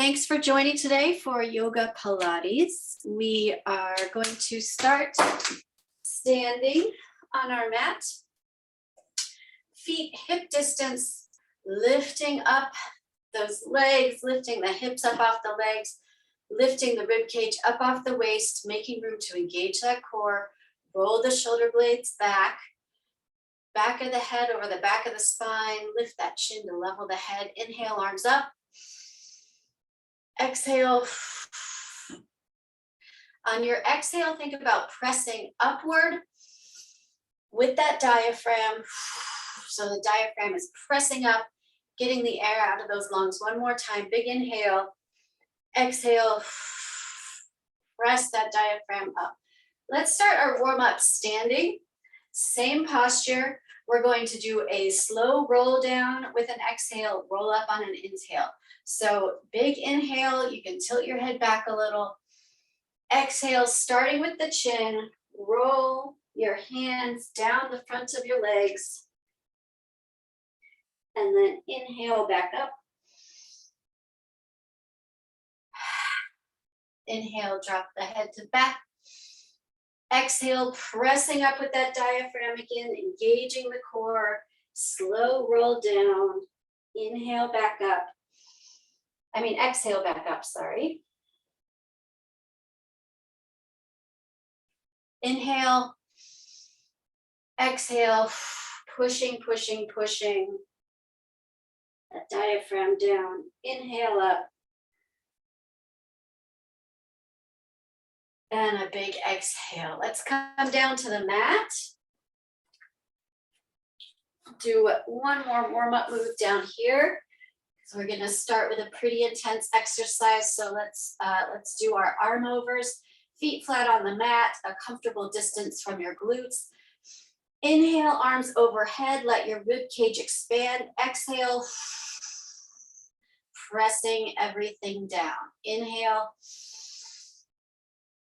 Thanks for joining today for Yoga Pilates. We are going to start standing on our mat. Feet hip distance, lifting up those legs, lifting the hips up off the legs, lifting the rib cage up off the waist, making room to engage that core. Roll the shoulder blades back of the head over the back of the spine. Lift that chin to level the head. Inhale, arms up. Exhale. On your exhale, think about pressing upward with that diaphragm. So the diaphragm is pressing up, getting the air out of those lungs. One more time, big inhale. Exhale, press that diaphragm up. Let's start our warm-up standing. Same posture. We're going to do a slow roll down with an exhale, roll up on an inhale. So big inhale, you can tilt your head back a little. Exhale, starting with the chin, roll your hands down the front of your legs. And then inhale back up. Inhale, drop the head to back. Exhale, pressing up with that diaphragm again, engaging the core. Slow roll down. Inhale back up. Exhale back up, sorry. Inhale. Exhale, pushing. That diaphragm down. Inhale up. And a big exhale. Let's come down to the mat. Do one more warm-up move down here. So we're gonna start with a pretty intense exercise. So let's do our arm overs. Feet flat on the mat, a comfortable distance from your glutes. Inhale, arms overhead, let your rib cage expand. Exhale, pressing everything down. Inhale.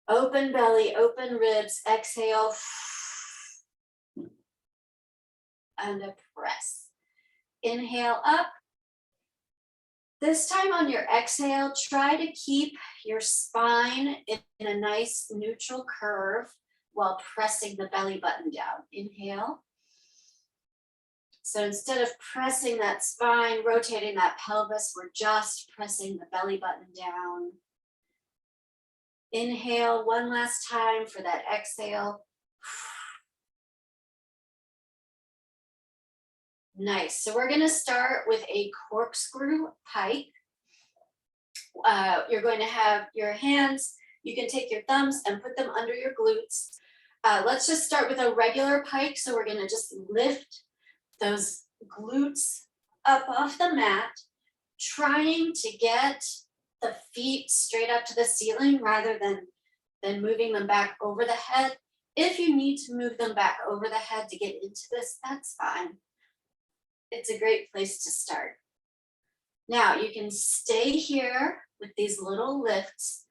Open belly, open ribs, exhale, and a press. Inhale up. This time on your exhale, try to keep your spine in a nice neutral curve while pressing the belly button down. Inhale. So instead of pressing that spine, rotating that pelvis, we're just pressing the belly button down. Inhale one last time for that exhale. Nice. So we're going to start with a corkscrew pike. You're going to have your hands, you can take your thumbs and put them under your glutes. Let's just start with a regular pike. So we're going to just lift those glutes up off the mat, trying to get the feet straight up to the ceiling rather than moving them back over the head. If you need to move them back over the head to get into this, that's fine. It's a great place to start. Now you can stay here with these little lifts,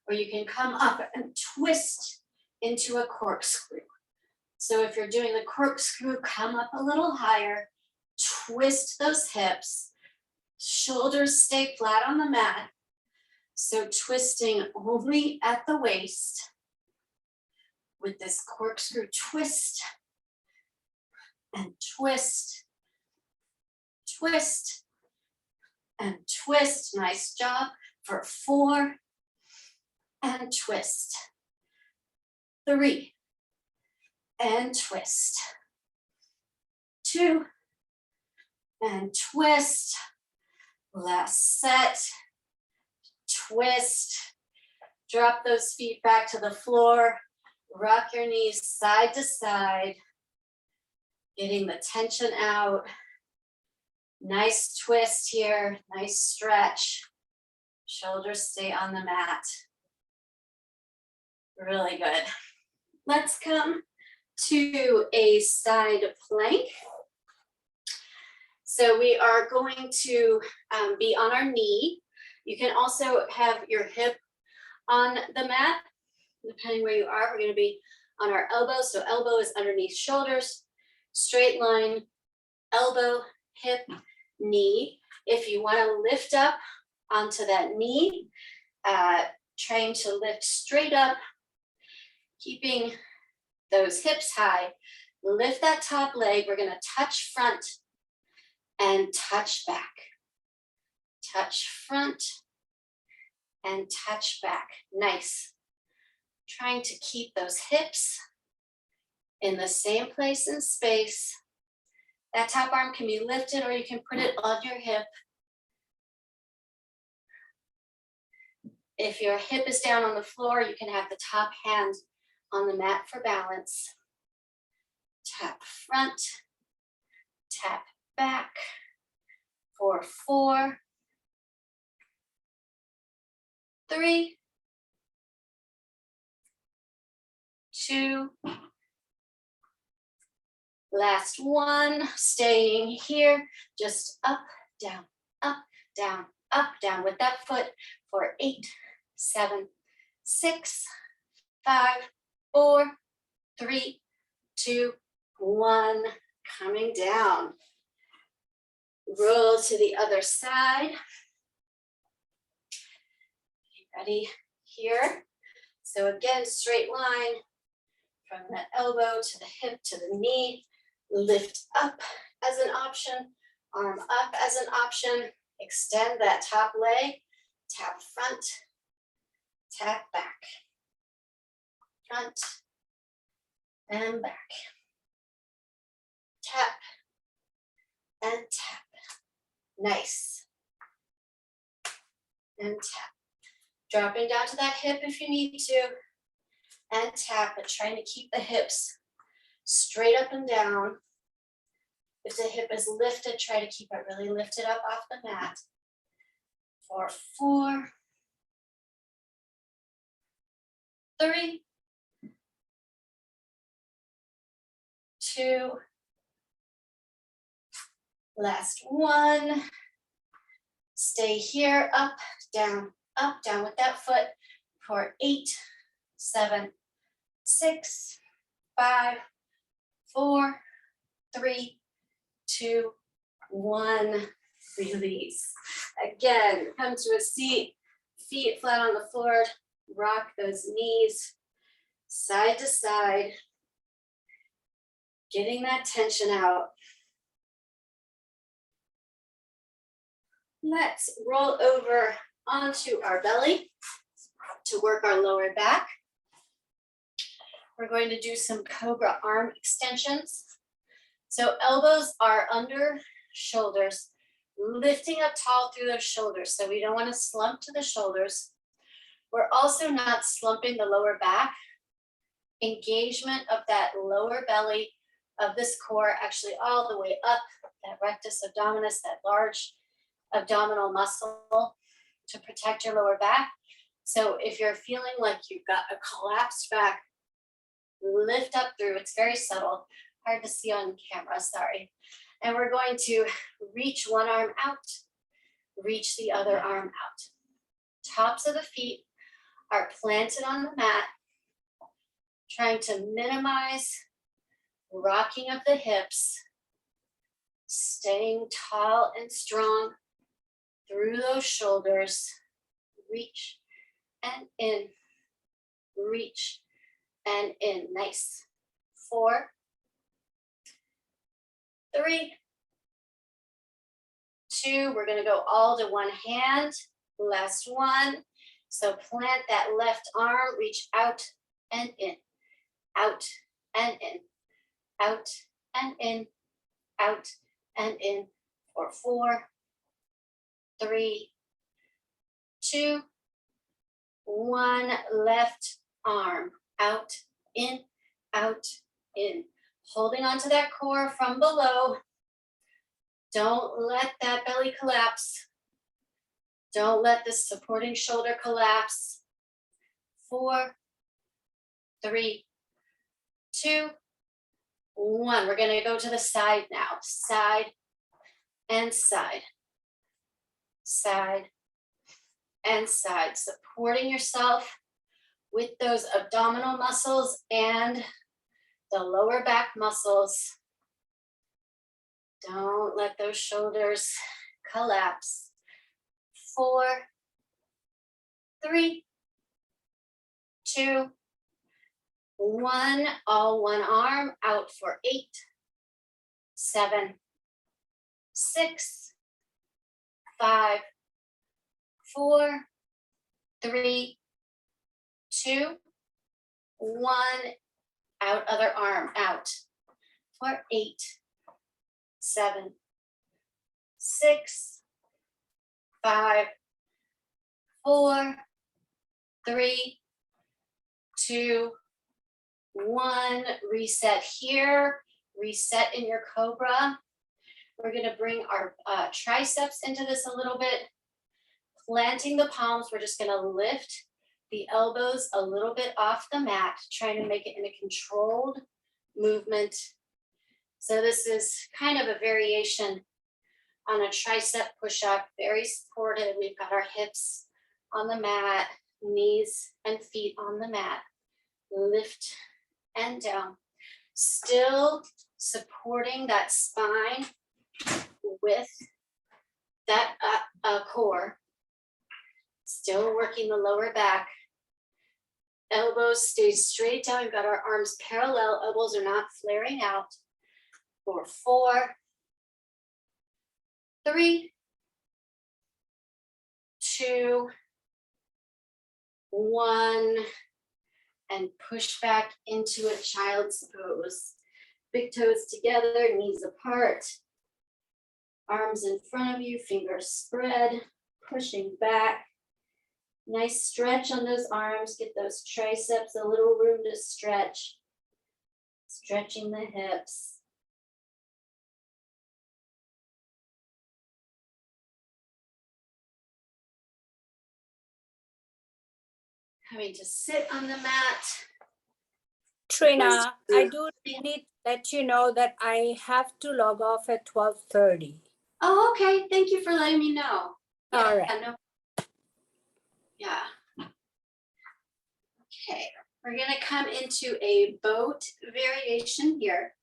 or you can come up and twist into a corkscrew. So if you're doing the corkscrew, come up a little higher, twist those hips, shoulders stay flat on the mat. So twisting only at the waist with this corkscrew twist and twist, twist and twist. Nice job for 4 and twist. 3 and twist. 2 and twist. Last set. Twist, drop those feet back to the floor, rock your knees side to side, getting the tension out. Nice twist here, nice stretch. Shoulders stay on the mat. Really good. Let's come to a side plank. So we are going to be on our knee. You can also have your hip on the mat, depending where you are. We're going to be on our elbow. So elbow is underneath shoulders, straight line, elbow, hip, knee. If you want to lift up onto that knee, trying to lift straight up, keeping those hips high. Lift that top leg. We're gonna touch front and touch back. Touch front and touch back. Nice. Trying to keep those hips in the same place in space. That top arm can be lifted or you can put it on your hip. If your hip is down on the floor, you can have the top hand on the mat for balance. Tap front, tap back for 4, 3, 2, last one, staying here, just up, down, with that foot for 8, 7, 6, 5, 4, 3, 2, 1, coming down. Roll to the other side. Ready here. So again, straight line from the elbow to the hip to the knee. Lift up as an option, arm up as an option. Extend that top leg. Tap front, tap back. Front and back. Tap and tap. Nice. And tap. Dropping down to that hip if you need to. And tap, but trying to keep the hips straight up and down. If the hip is lifted, try to keep it really lifted up off the mat. For 4, 3, 2, last one. Stay here, up, down with that foot for 8, 7, 6, 5, 4, 3, 2, 1. Release. Again, come to a seat, feet flat on the floor, rock those knees side to side, getting that tension out. Let's roll over onto our belly to work our lower back. We're going to do some Cobra Arm Extensions. So elbows are under shoulders, lifting up tall through those shoulders. So we don't want to slump to the shoulders. We're also not slumping the lower back. Engagement of that lower belly of this core, actually all the way up, that rectus abdominis, that large abdominal muscle to protect your lower back. So if you're feeling like you've got a collapsed back, lift up through. It's very subtle, hard to see on camera, sorry. And we're going to reach one arm out, reach the other arm out. Tops of the feet are planted on the mat, trying to minimize rocking of the hips, staying tall and strong through those shoulders. Reach and in, reach and in. Nice. 4, 3, 2. We're going to go all to one hand. Last one. So plant that left arm, reach out and in, out and in, out and in, out and in. For 4, 3, 2, 1. Left arm out, in, out, in. Holding onto that core from below. Don't let that belly collapse. Don't let this supporting shoulder collapse. 4, 3, 2, 1. We're going to go to the side now. Side and side. Side and side. Supporting yourself with those abdominal muscles and the lower back muscles. Don't let those shoulders collapse. 4, 3, 2, 1. All one arm out for 8, 7, 6, 5, 4, 3, 2, 1. Out, other arm out for 8, 7, 6, 5, 4, 3, 2, 1. Reset here. Reset in your Cobra. We're going to bring our triceps into this a little bit. Planting the palms, we're just going to lift the elbows a little bit off the mat, trying to make it in a controlled movement. So this is kind of a variation on a tricep push-up, very supported. We've got our hips on the mat, knees and feet on the mat. Lift and down. Still supporting that spine with that core. Still working the lower back. Elbows stay straight down. We've got our arms parallel. Elbows are not flaring out. For 4, 3, 2, 1. And push back into a child's pose. Big toes together, knees apart. Arms in front of you, fingers spread, pushing back. Nice stretch on those arms. Get those triceps a little room to stretch. Stretching the hips. Coming to sit on the mat. Trina, I do need to let you know that I have to log off at 12:30. Oh, okay. Thank you for letting me know. All right. Yeah. Okay. We're going to come into a boat variation here.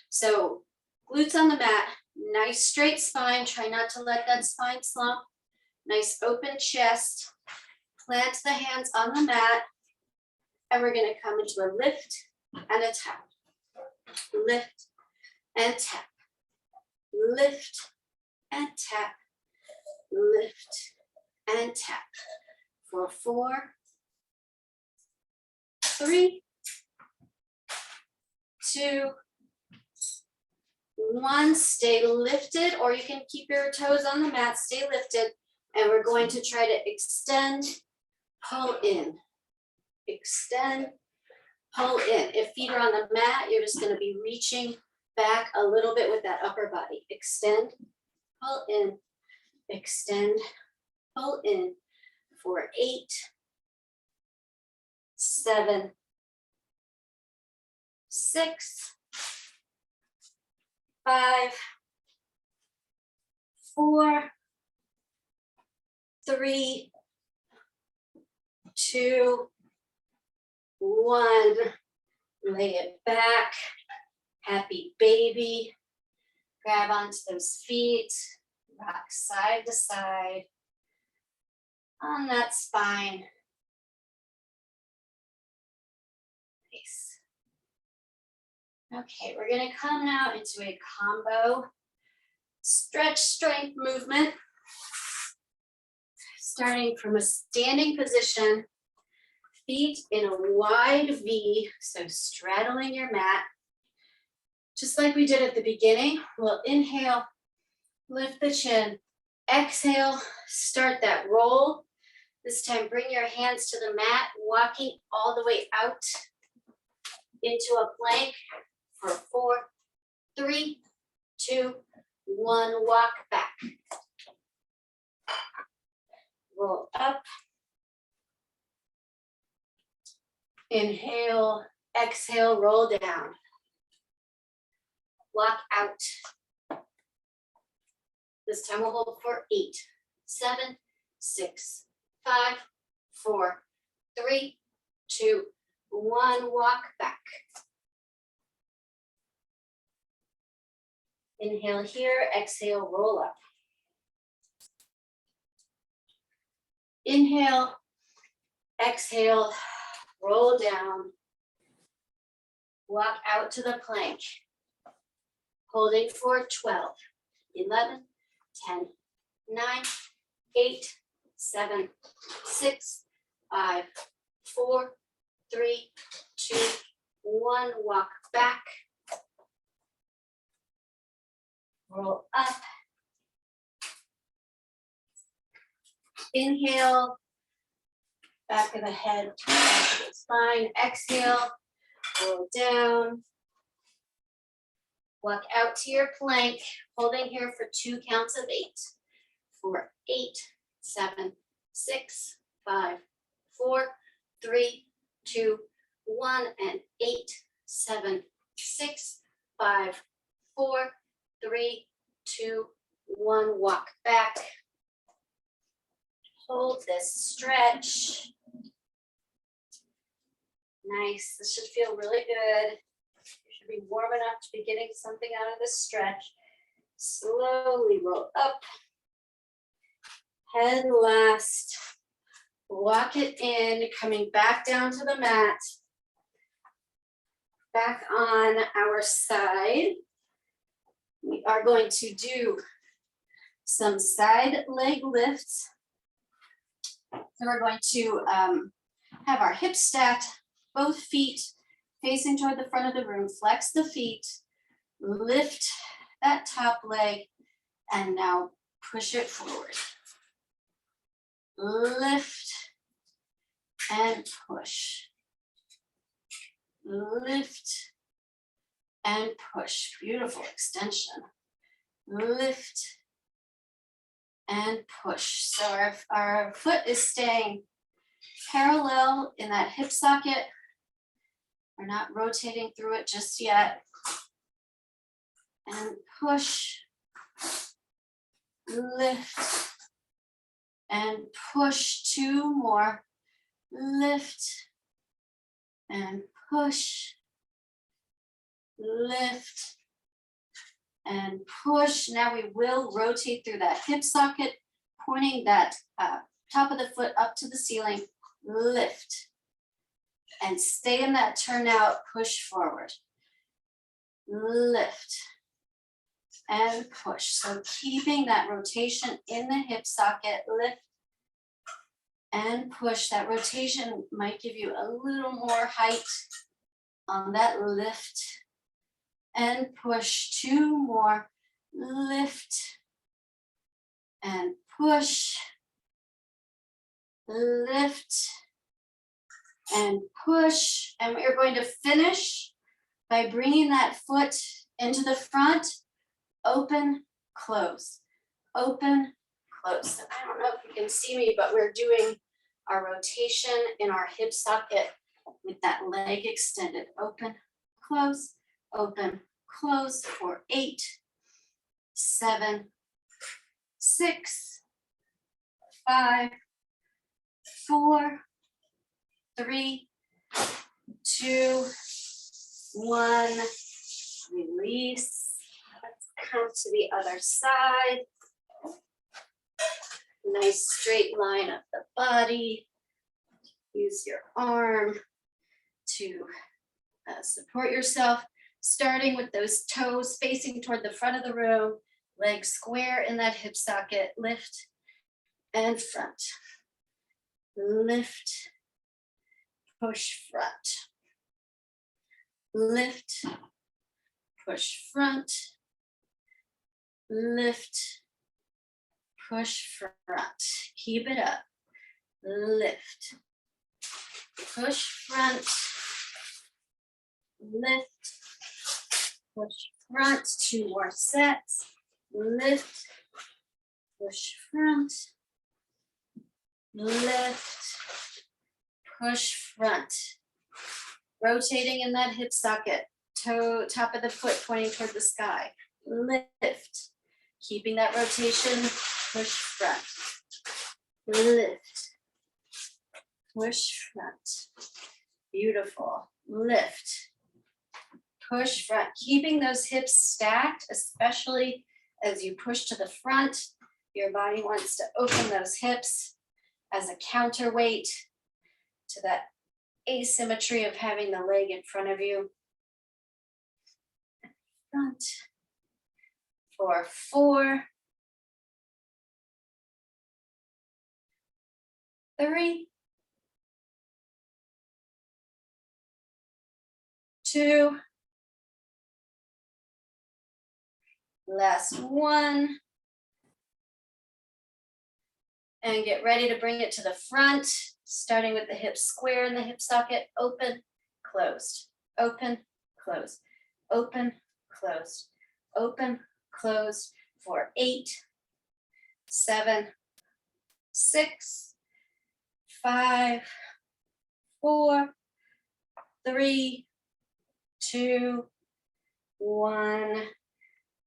So glutes on the mat, nice straight spine. Try not to let that spine slump. Nice open chest. Plant the hands on the mat. And we're going to come into a lift and a tap. Lift and tap. Lift and tap. Lift and tap. For 4, 3, 2, 1. Stay lifted, or you can keep your toes on the mat. Stay lifted. And we're going to try to extend, pull in. Extend, pull in. If feet are on the mat, you're just going to be reaching back a little bit with that upper body. Extend, pull in. Extend, pull in. For 8, 7, 6, 5, 4, 3, 2, 1. Lay it back. Happy baby. Grab onto those feet. Rock side to side. On that spine. Nice. Okay, we're going to come now into a combo stretch strength movement. Starting from a standing position, feet in a wide V, so straddling your mat. Just like we did at the beginning, we'll inhale, lift the chin. Exhale, start that roll. This time, bring your hands to the mat, walking all the way out into a plank for 4, 3, 2, 1. Walk back. Roll up. Inhale, exhale, roll down. Walk out. This time we'll hold for 8, 7, 6, 5, 4, 3, 2, 1. Walk back. Inhale here, exhale, roll up. Inhale, exhale, roll down. Walk out to the plank. Holding for 12, 11, 10, 9, 8, 7, 6, 5, 4, 3, 2, 1. Walk back. Roll up. Inhale. Back of the head, back of the spine. Exhale. Roll down. Walk out to your plank, holding here for 2 counts of 8. For 8, 7, 6, 5, 4, 3, 2, 1, and 8, 7, 6, 5, 4, 3, 2, 1. Walk back. Hold this stretch. Nice. This should feel really good. You should be warm enough to be getting something out of this stretch. Slowly roll up. Head last. Walk it in, coming back down to the mat. Back on our side. We are going to do some side leg lifts. So we're going to have our hips stacked, both feet facing toward the front of the room. Flex the feet, lift that top leg, and now push it forward. Lift and push. Lift and push. Beautiful extension. Lift and push. So our foot is staying parallel in that hip socket. We're not rotating through it just yet. And push, lift, and push. 2 more. Lift and push, lift and push. Now we will rotate through that hip socket, pointing that top of the foot up to the ceiling. Lift and stay in that turnout, push forward. Lift and push. So keeping that rotation in the hip socket, lift and push. That rotation might give you a little more height on that lift and push. 2 more. Lift and push. Lift and push. And we're going to finish by bringing that foot into the front. Open, close, open, close. I don't know if you can see me, but we're doing our rotation in our hip socket with that leg extended. Open, close, for 8, 7, 6, 5, 4, 3, 2, 1. Release. Let's come to the other side. Nice straight line of the body. Use your arm to support yourself, starting with those toes facing toward the front of the room, legs square in that hip socket. Lift and front. Lift, push front. Lift, push front. Lift, push front. Keep it up. Lift, push front. Lift, push front. 2 more sets. Lift, push front. Lift, push front. Rotating in that hip socket. Toe, top of the foot pointing toward the sky. Lift, keeping that rotation. Push front. Lift, push front. Beautiful. Lift, push front. Keeping those hips stacked, especially as you push to the front. Your body wants to open those hips as a counterweight to that asymmetry of having the leg in front of you. Front. For 4, 3, 2, last one. And get ready to bring it to the front, starting with the hips square in the hip socket, open, closed, open, closed, open, closed, open, closed for 8, 7, 6, 5, 4, 3, 2, 1.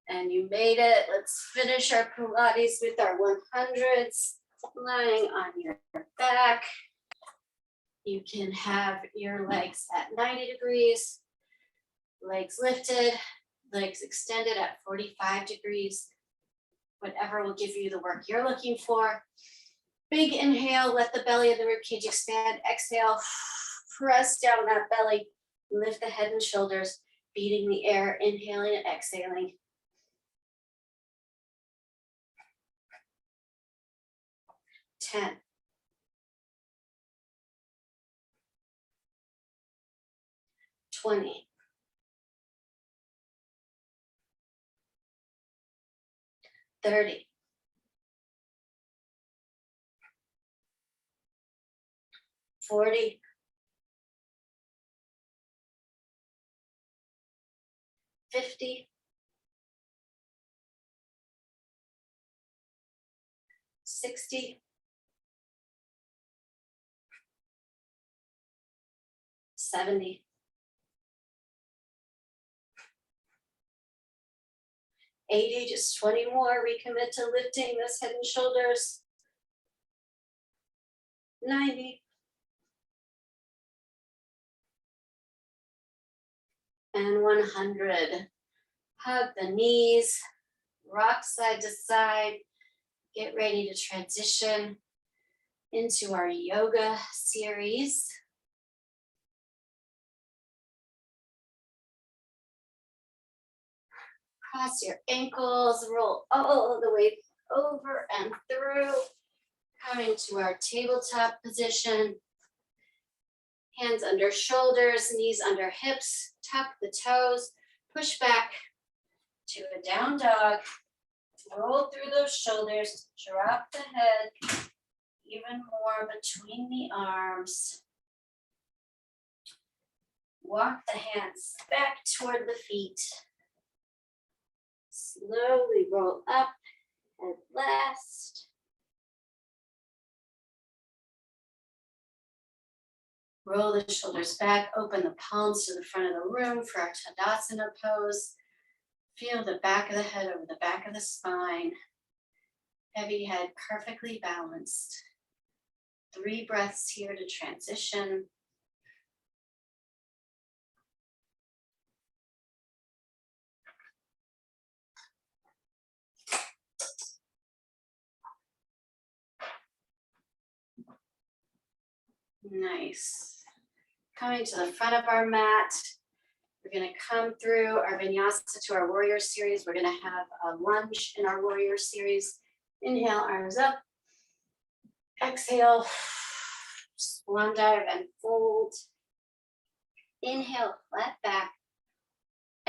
And you made it. Let's finish our Pilates with our 100s. Lying on your back. You can have your legs at 90 degrees, legs lifted, legs extended at 45 degrees, whatever will give you the work you're looking for. Big inhale, let the belly of the ribcage expand. Exhale, press down that belly, lift the head and shoulders, beating the air, inhaling and exhaling. 10. 20. 30. 40. 50. 60. 70. 80, just 20 more. Recommit to lifting this head and shoulders. 90. And 100. Hug the knees, rock side to side. Get ready to transition into our yoga series. Cross your ankles, roll all the way over and through. Coming to our tabletop position. Hands under shoulders, knees under hips, tuck the toes, push back to a down dog. Roll through those shoulders, drop the head, even more between the arms. Walk the hands back toward the feet. Slowly roll up at last. Roll the shoulders back, open the palms to the front of the room for our Tadasana Pose. Feel the back of the head over the back of the spine. Heavy head perfectly balanced. 3 breaths here to transition. Nice. Coming to the front of our mat. We're going to come through our vinyasa to our warrior series. We're going to have a lunge in our warrior series. Inhale, arms up. Exhale, swan dive and fold. Inhale, flat back.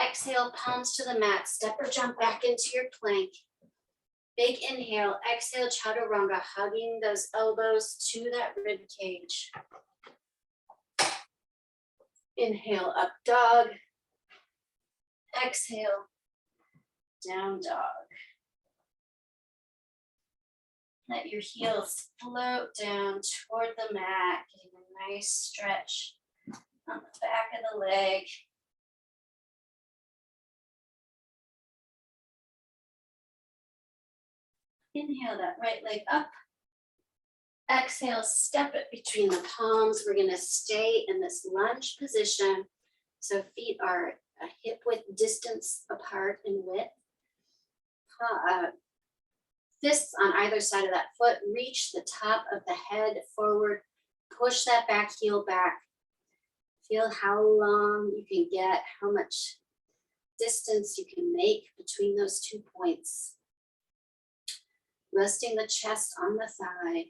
Exhale, palms to the mat. Step or jump back into your plank. Big inhale, exhale, chaturanga, hugging those elbows to that rib cage. Inhale, up dog. Exhale, down dog. Let your heels float down toward the mat, getting a nice stretch on the back of the leg. Inhale that right leg up. Exhale, step it between the palms. We're going to stay in this lunge position. So feet are a hip width distance apart in width. fists on either side of that foot, reach the top of the head forward, push that back heel back. Feel how long you can get, how much distance you can make between those 2 points. Resting the chest on the thigh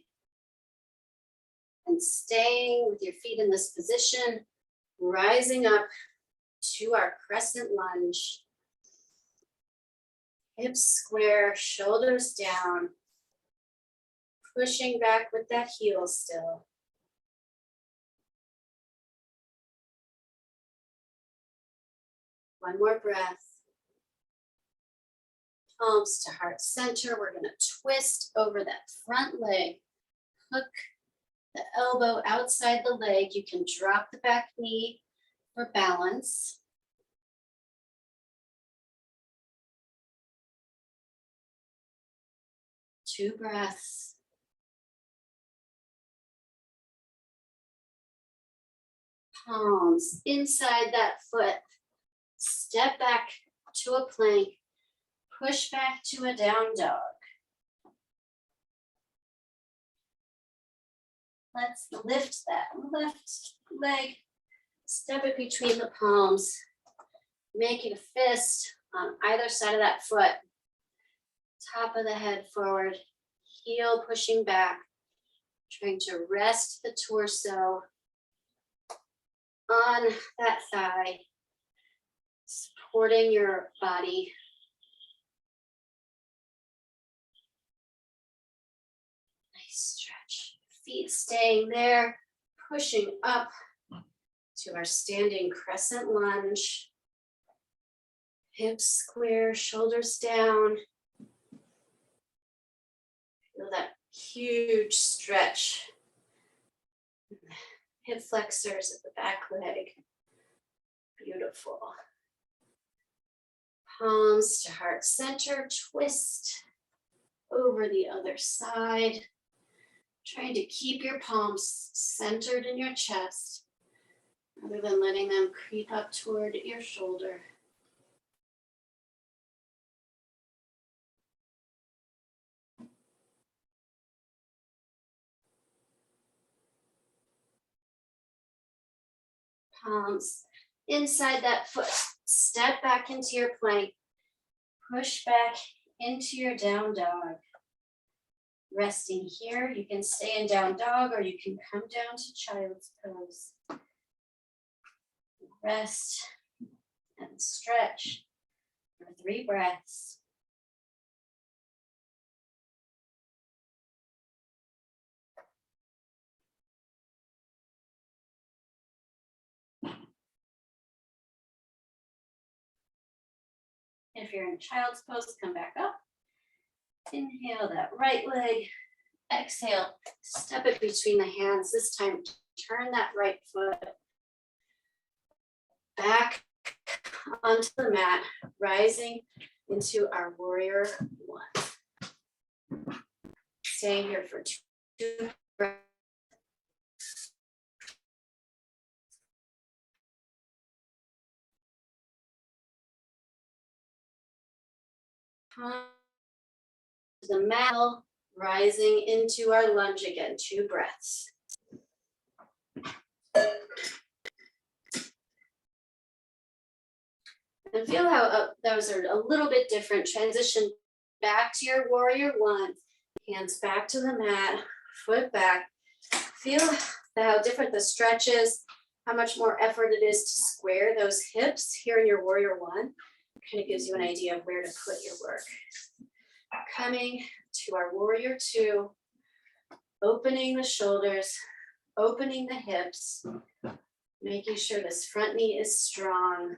and staying with your feet in this position, rising up to our crescent lunge. Hips square, shoulders down, pushing back with that heel still. One more breath. Palms to heart center. We're going to twist over that front leg. Hook the elbow outside the leg. You can drop the back knee for balance. Two breaths. Palms inside that foot. Step back to a plank. Push back to a down dog. Let's lift that left leg. Step it between the palms. Making a fist on either side of that foot. Top of the head forward. Heel pushing back. Trying to rest the torso on that thigh. Supporting your body. Nice stretch. Feet staying there, pushing up to our standing crescent lunge. Hips square, shoulders down. Feel that huge stretch. Hip flexors at the back leg. Beautiful. Palms to heart center, twist over the other side. Trying to keep your palms centered in your chest rather than letting them creep up toward your shoulder. Palms inside that foot. Step back into your plank. Push back into your down dog. Resting here, you can stay in down dog or you can come down to child's pose. Rest and stretch for 3 breaths. If you're in child's pose, come back up. Inhale that right leg. Exhale, step it between the hands. This time, turn that right foot back onto the mat, rising into our warrior 1. Staying here for 2 breaths. The mat, rising into our lunge again, 2 breaths. And feel how those are a little bit different. Transition back to your warrior 1, hands back to the mat, foot back. Feel how different the stretch is, how much more effort it is to square those hips here in your warrior 1. Kind of gives you an idea of where to put your work. Coming to our warrior 2, opening the shoulders, opening the hips, making sure this front knee is strong.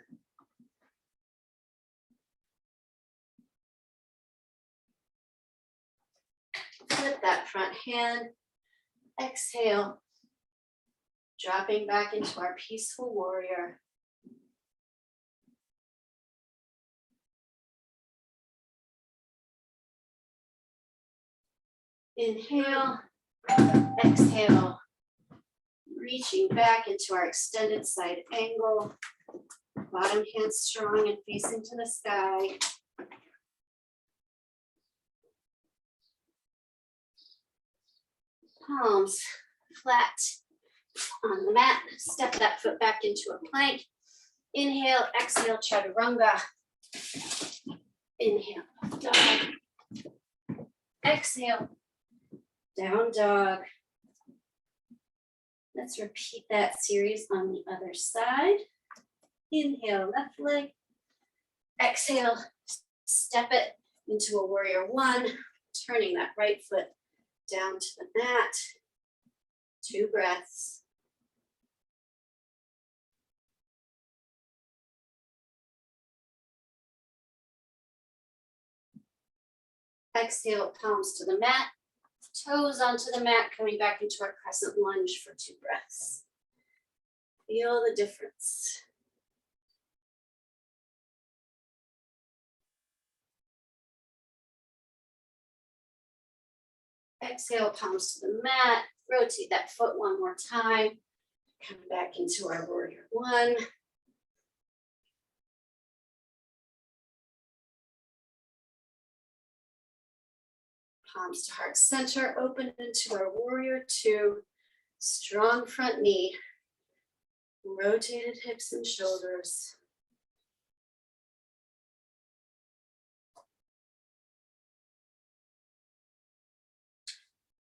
Flip that front hand, exhale, dropping back into our peaceful warrior. Inhale, exhale, reaching back into our extended side angle. Bottom hand strong and facing to the sky. palms flat on the mat. Step that foot back into a plank. Inhale, exhale, chaturanga. Inhale, dog. Exhale, down dog. Let's repeat that series on the other side. Inhale, left leg. Exhale, step it into a warrior one, turning that right foot down to the mat. 2 breaths. Exhale, palms to the mat, toes onto the mat, coming back into our crescent lunge for 2 breaths. Feel the difference. Exhale, palms to the mat, rotate that foot one more time, come back into our warrior one. Palms to heart center, open into our warrior two. Strong front knee, rotated hips and shoulders.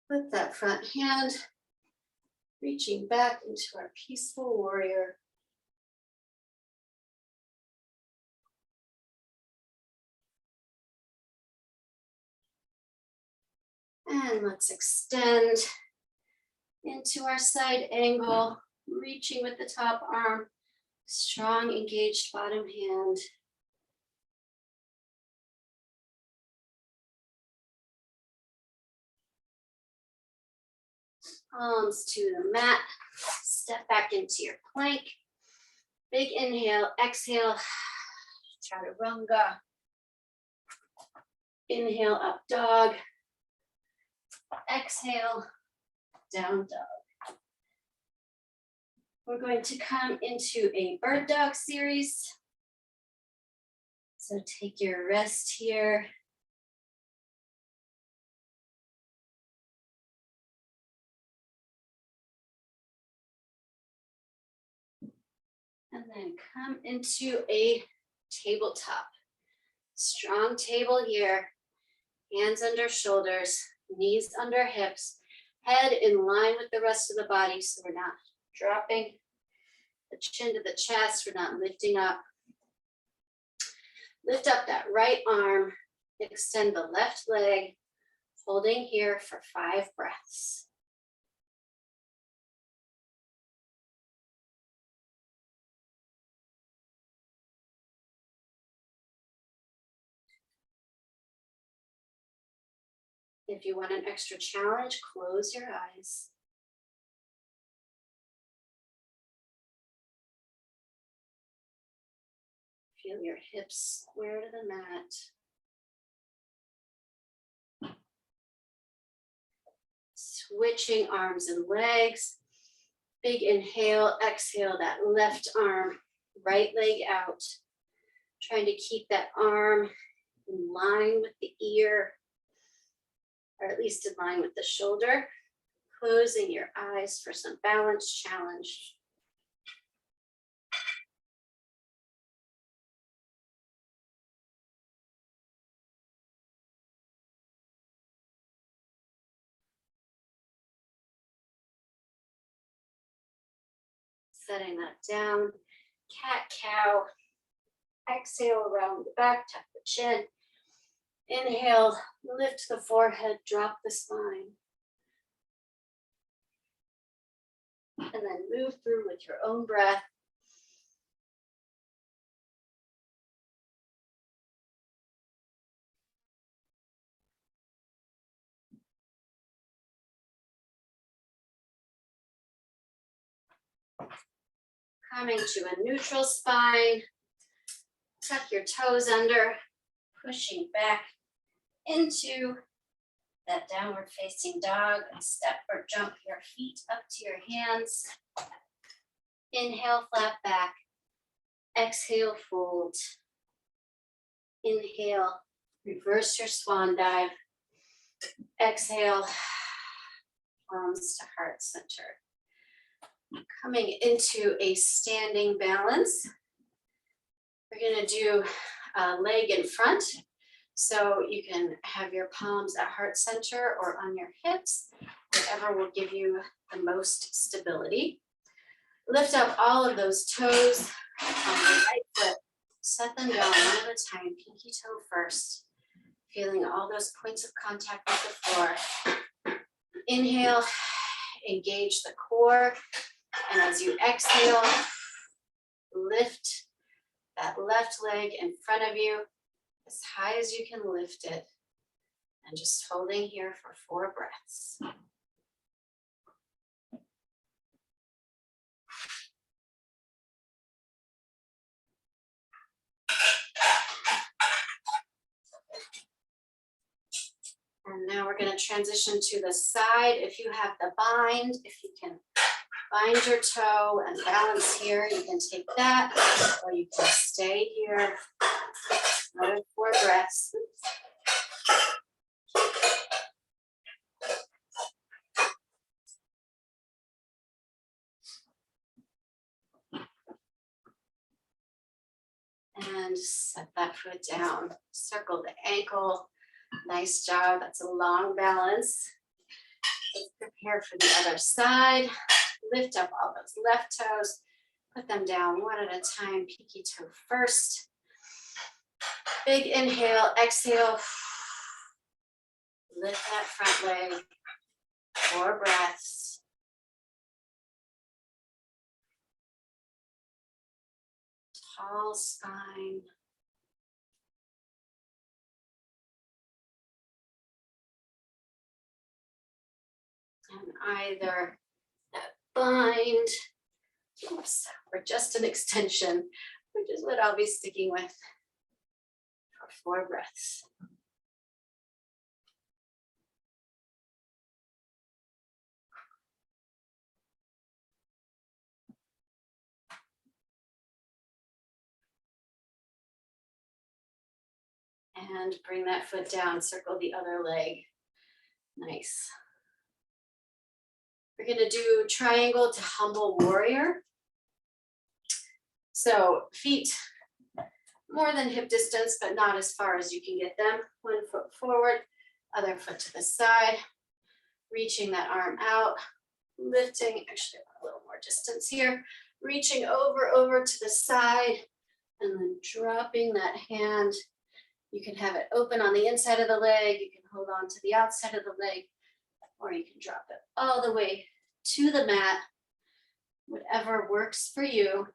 With that front hand, reaching back into our peaceful warrior. And let's extend into our side angle, reaching with the top arm, strong engaged bottom hand. Palms to the mat, step back into your plank. Big inhale, exhale, chaturanga. Inhale, up dog. Exhale, down dog. We're going to come into a bird dog series. So take your rest here. And then come into a tabletop. Strong table here. Hands under shoulders, knees under hips, head in line with the rest of the body so we're not dropping the chin to the chest, we're not lifting up. Lift up that right arm, extend the left leg, holding here for 5 breaths. If you want an extra challenge, close your eyes. Feel your hips square to the mat. Switching arms and legs. Big inhale, exhale that left arm, right leg out. Trying to keep that arm in line with the ear, or at least in line with the shoulder. Closing your eyes for some balance challenge. Setting that down, cat-cow. Exhale around the back, tuck the chin. Inhale, lift the forehead, drop the spine. And then move through with your own breath. Coming to a neutral spine. Tuck your toes under, pushing back into that downward facing dog. Step or jump your feet up to your hands. Inhale, flat back. Exhale, fold. Inhale, reverse your swan dive. Exhale, palms to heart center. Coming into a standing balance. We're gonna do a leg in front. So you can have your palms at heart center or on your hips, whatever will give you the most stability. Lift up all of those toes on the right foot. Set them down one at a time, pinky toe first. Feeling all those points of contact with the floor. Inhale, engage the core. And as you exhale, lift that left leg in front of you as high as you can lift it. And just holding here for 4 breaths. And now we're going to transition to the side. If you have the bind, if you can bind your toe and balance here, you can take that, or you can stay here. Another 4 breaths. And set that foot down. Circle the ankle. Nice job. That's a long balance. Let's prepare for the other side. Lift up all those left toes. Put them down one at a time. Pinky toe first. Big inhale, exhale. Lift that front leg. 4 breaths. Tall spine. And either that bind, oops, or just an extension, which is what I'll be sticking with for 4 breaths. And bring that foot down, circle the other leg. Nice. We're gonna do triangle to humble warrior. So feet more than hip distance, but not as far as you can get them. 1 foot forward, other foot to the side, reaching that arm out, lifting, actually a little more distance here, reaching over to the side, and then dropping that hand. You can have it open on the inside of the leg, you can hold on to the outside of the leg, or you can drop it all the way to the mat, whatever works for you.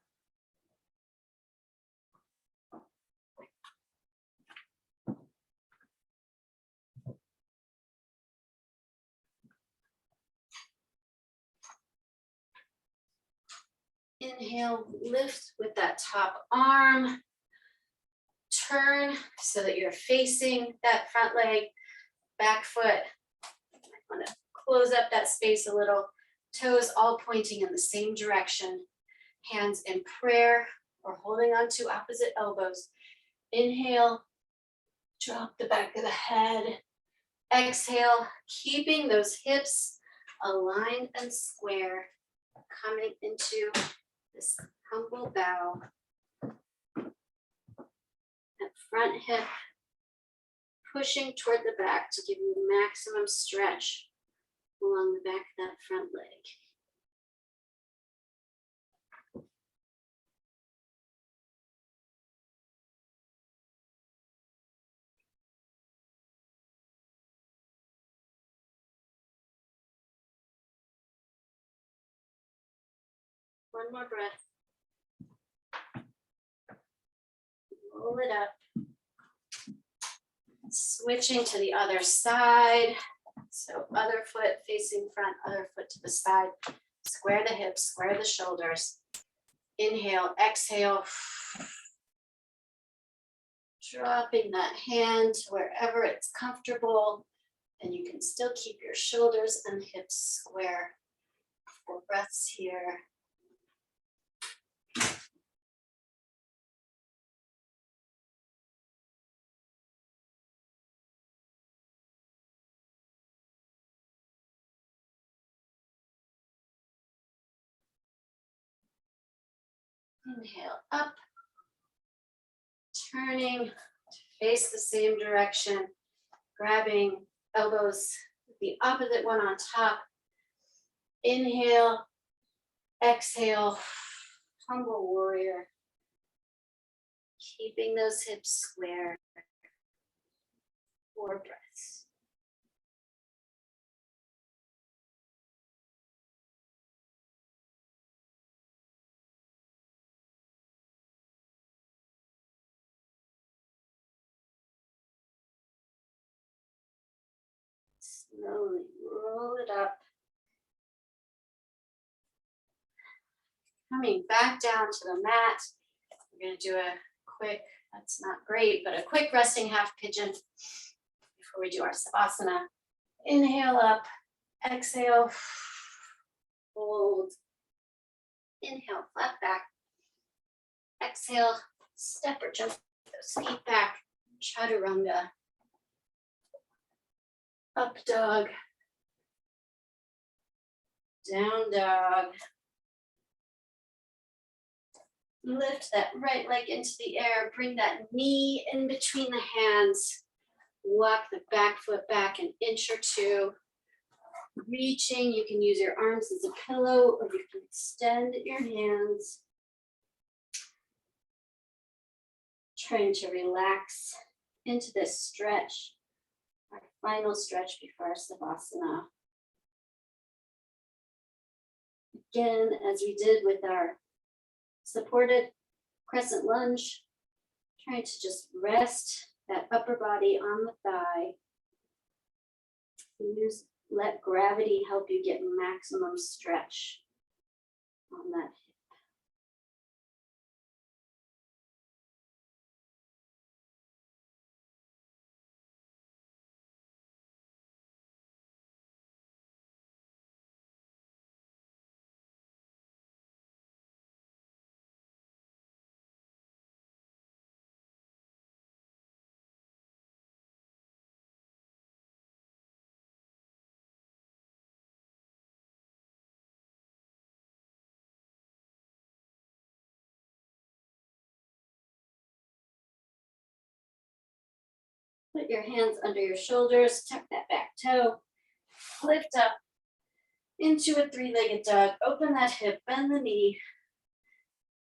Inhale, lift with that top arm. Turn so that you're facing that front leg, back foot. I want to close up that space a little. Toes all pointing in the same direction. Hands in prayer or holding on to opposite elbows. Inhale, drop the back of the head. Exhale, keeping those hips aligned and square, coming into this humble bow. That front hip pushing toward the back to give you maximum stretch along the back of that front leg. One more breath. Roll it up. Switching to the other side. So other foot facing front, other foot to the side. Square the hips, square the shoulders. Inhale, exhale. Dropping that hand wherever it's comfortable. And you can still keep your shoulders and hips square. 4 breaths here. Inhale up, turning to face the same direction, grabbing elbows with the opposite one on top. Inhale, exhale, humble warrior. Keeping those hips square. 4 breaths. Slowly roll it up. Coming back down to the mat. We're going to do a quick, that's not great, but a quick resting half pigeon before we do our savasana. Inhale up, exhale, hold. Inhale, flat back. Exhale, step or jump those feet back. Chaturanga. Up dog. Down dog. Lift that right leg into the air. Bring that knee in between the hands. Walk the back foot back an inch or two. Reaching, you can use your arms as a pillow or you can extend your hands. Trying to relax into this stretch. Our final stretch before our savasana. Again, as we did with our supported crescent lunge, trying to just rest that upper body on the thigh. Let gravity help you get maximum stretch on that hip. Put your hands under your shoulders, tuck that back toe, lift up into a 3-legged dog, open that hip, bend the knee,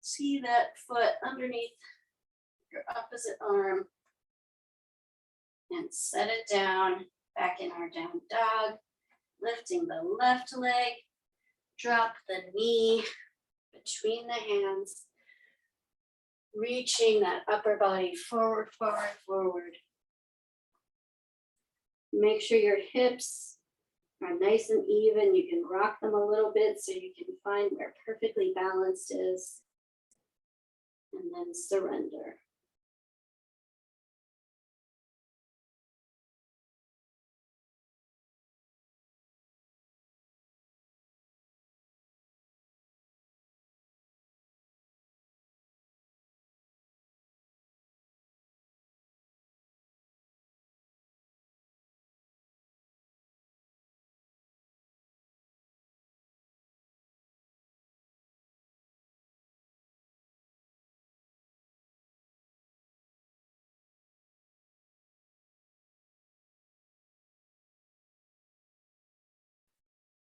see that foot underneath your opposite arm, and set it down, back in our down dog, lifting the left leg, drop the knee between the hands, reaching that upper body forward, forward, forward. Make sure your hips are nice and even. You can rock them a little bit so you can find where perfectly balanced is. And then surrender.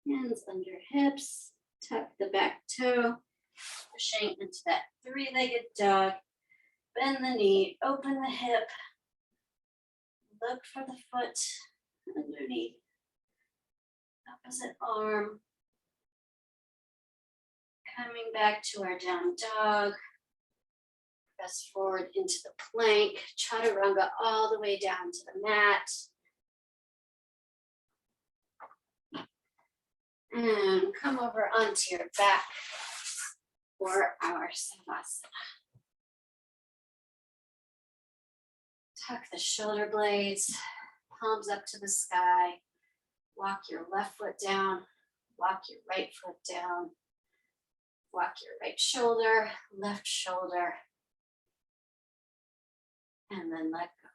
Hands under hips, tuck the back toe, pushing into that 3-legged dog. Bend the knee, open the hip, look for the foot underneath, opposite arm. Coming back to our down dog. Press forward into the plank, chaturanga all the way down to the mat. And come over onto your back for our savasana. Tuck the shoulder blades, palms up to the sky. Walk your left foot down, walk your right foot down. Walk your right shoulder, left shoulder. And then let go.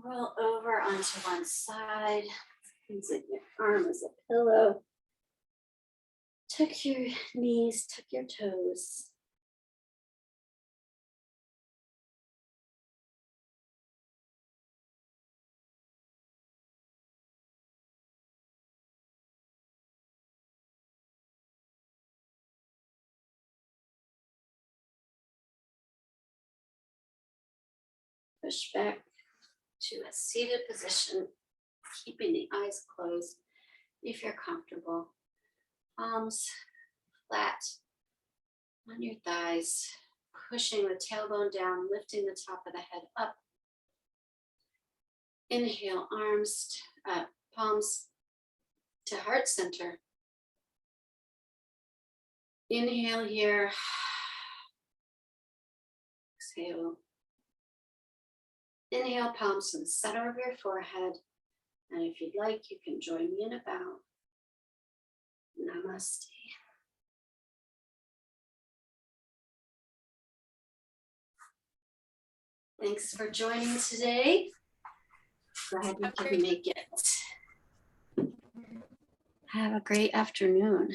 Roll over onto one side. Using your arm as a pillow. Tuck your knees, tuck your toes. Push back to a seated position, keeping the eyes closed if you're comfortable. Palms flat on your thighs, pushing the tailbone down, lifting the top of the head up. Inhale, palms to heart center. Inhale here. Exhale. Inhale, palms to the center of your forehead. And if you'd like, you can join me in a bow. Namaste. Thanks for joining today. Glad you could make it. Have a great afternoon.